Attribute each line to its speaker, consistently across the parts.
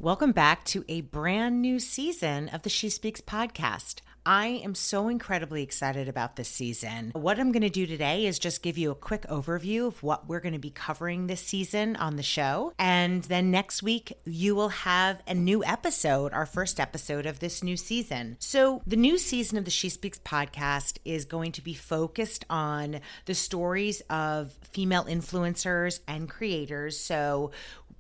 Speaker 1: Welcome back to a brand new season of the SheSpeaks podcast. I am so incredibly excited about this season. What I'm going to do today is just give you a quick overview of what we're going to be covering this season on the show. And then next week, you will have a new episode, our first episode of this new season. So the new season of the SheSpeaks podcast is going to be focused on the stories of female influencers and creators. So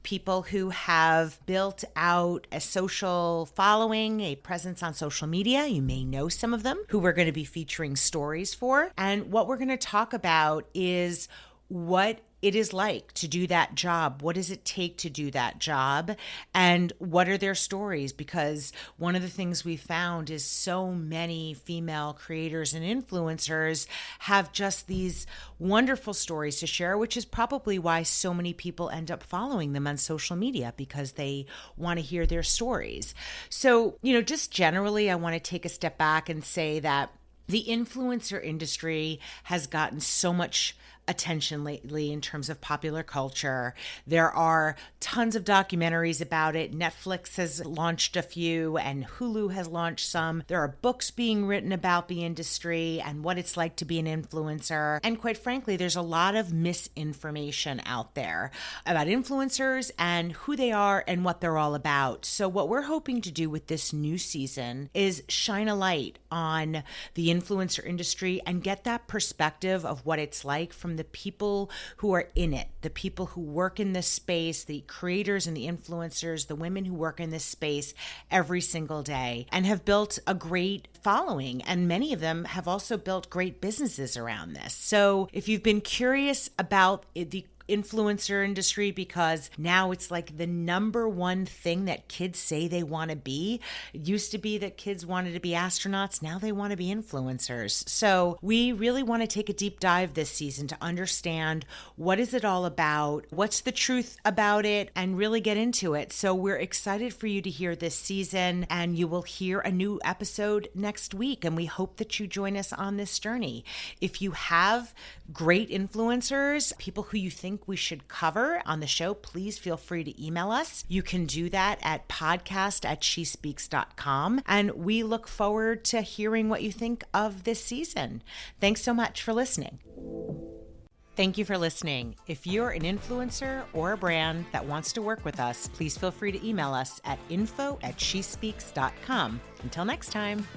Speaker 1: people who have built out a social following, a presence on social media. You may know some of them who we're going to be featuring stories for. And what we're going to talk about is what it is like to do that job. What does it take to do that job? And what are their stories? Because one of the things we found is so many female creators and influencers have just these wonderful stories to share, which is probably why so many people end up following them on social media, because they want to hear their stories. So, just generally, I want to take a step back and say that the influencer industry has gotten so much attention lately in terms of popular culture. There are tons of documentaries about it. Netflix has launched a few and Hulu has launched some. There are books being written about the industry and what it's like to be an influencer. And quite frankly, there's a lot of misinformation out there about influencers and who they are and what they're all about. So what we're hoping to do with this new season is shine a light on the influencer industry and get that perspective of what it's like from the people who are in it, the people who work in this space, the creators and the influencers, the women who work in this space every single day and have built a great following. And many of them have also built great businesses around this. So if you've been curious about the influencer industry, because now it's like the number one thing that kids say they want to be. It used to be that kids wanted to be astronauts. Now they want to be influencers. So we really want to take a deep dive this season to understand what is it all about, what's the truth about it, and really get into it. So we're excited for you to hear this season, and you will hear a new episode next week. And we hope that you join us on this journey. If you have great influencers, people who you think we should cover on the show, please feel free to email us. You can do that at podcast@shespeaks.com. And we look forward to hearing what you think of this season. Thanks so much for listening. Thank you for listening. If you're an influencer or a brand that wants to work with us, please feel free to email us at info@shespeaks.com. Until next time.